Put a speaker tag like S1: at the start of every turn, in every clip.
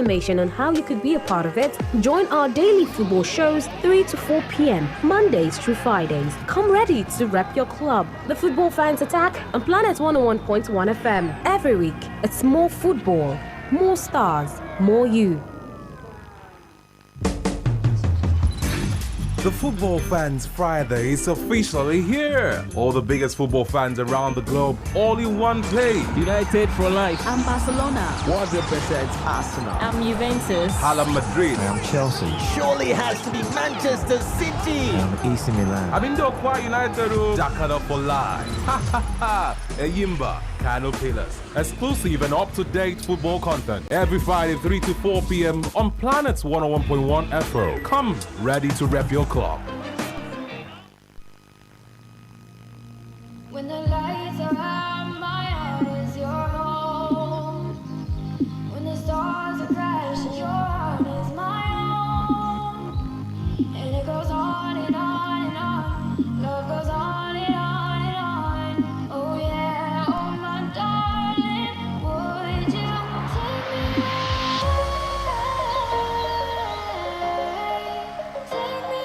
S1: information on how you could be a part of it, join our daily football shows 3 to 4 p.m. Mondays through Fridays. Come ready to rep your club. The Football Fans Attack on Planet 101.1 FM. Every week, it's more football, more stars, more you.
S2: The Football Fans Friday is officially here. All the biggest football fans around the globe, all in one place.
S3: United for life.
S4: I'm Barcelona.
S5: 100% Arsenal.
S4: I'm Juventus.
S2: Hala Madrid.
S6: I am Chelsea.
S5: Surely has to be Manchester City.
S6: I'm AC Milan.
S2: I'm in the Aqua United Dakar for life. Ha ha ha. Eyimba, Kano Pillars. Exclusive and up-to-date football content every Friday 3 to 4 p.m. on Planet's 101.1 FM. Come ready to rep your club.
S7: When the lights are out, my heart is your home. When the stars are crashing, your heart is my own. And it goes on and on and on. Love goes on and on and on. Oh yeah, oh my darling, would you take me away? Take me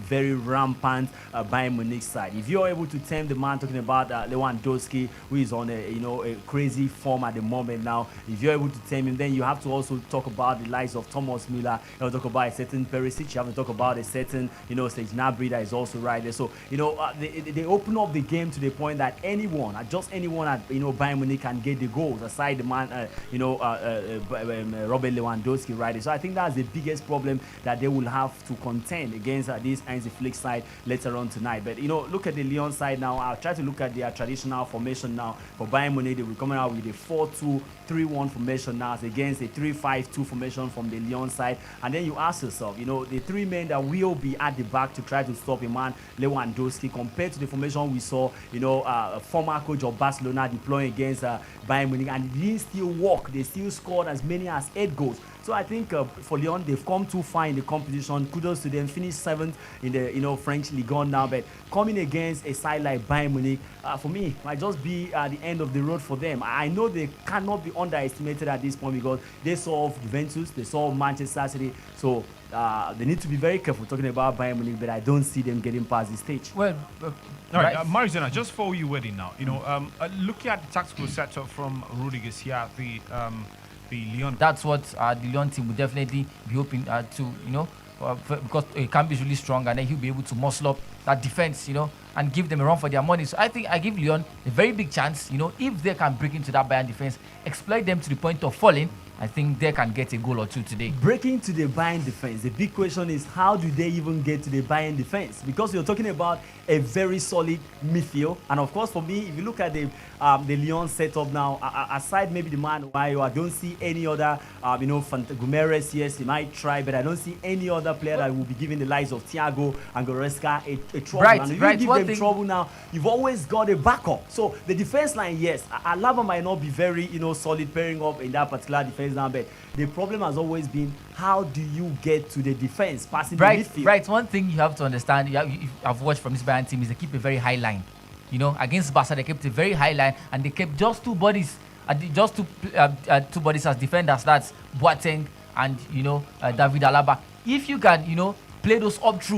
S3: Very rampant Bayern Munich side. If you're able to tame the man, talking about Lewandowski, who is on a crazy form at the moment now, if you're able to tame him, then you have to also talk about the likes of Thomas Müller. You have to talk about a certain Perisic. You have to talk about a certain Stage Gnabry that is also right there. So they open up the game to the point that anyone, just anyone at Bayern Munich can get the goals aside the man Robert Lewandowski right there. So I think that's the biggest problem that they will have to contend against this Hansi Flick side later on tonight. But look at the Lyon side now. I'll try to look at their traditional formation now. For Bayern Munich, they will come out with a 4-2-3-1 formation now against a 3-5-2 formation from the Lyon side. And then you ask yourself, the three men that will be at the back to try to stop a man Lewandowski, compared to the formation we saw, former coach of Barcelona deploying against Bayern Munich, and it didn't still work. They still scored as many as 8 goals. So I think for Lyon, they've come too far in the competition. Kudos to them. Finished 7th in the French Ligue 1 now. But coming against a side like Bayern Munich, for me, might just be the end of the road for them. I know they cannot be underestimated at this point because they saw Juventus, they saw Manchester City. So they need to be very careful talking about Bayern Munich, but I don't see them getting past this stage.
S8: Well, all right, Marizona, just for you wording now, looking at the tactical setup from Rudiger's here, the Lyon.
S9: That's what the Lyon team will definitely be hoping to, because Kambi is really strong, and then he'll be able to muscle up that defense, and give them a run for their money. So I think I give Lyon a very big chance, if they can break into that Bayern defense, exploit them to the point of falling. I think they can get a goal or two today.
S3: Breaking to the Bayern defense, the big question is, how do they even get to the Bayern defense? Because you're talking about a very solid midfield. And of course, for me, if you look at the Lyon setup now, aside maybe the man Mayo, I don't see any other, Gumeres, yes, he might try, but I don't see any other player that will be giving the likes of Thiago and Goretzka a trouble.
S9: Right,
S3: and if
S9: right.
S3: you give them trouble now, you've always got a backup. So the defense line, yes, Alaba might not be very, solid pairing up in that particular defense now, but the problem has always been, how do you get to the defense, passing the midfield?
S9: Right. One thing you have to understand, I've watched from this Bayern team, is they keep a very high line. Against Barca, they kept a very high line, and they kept just two bodies as defenders. That's Boateng and David Alaba. If you can, play those up through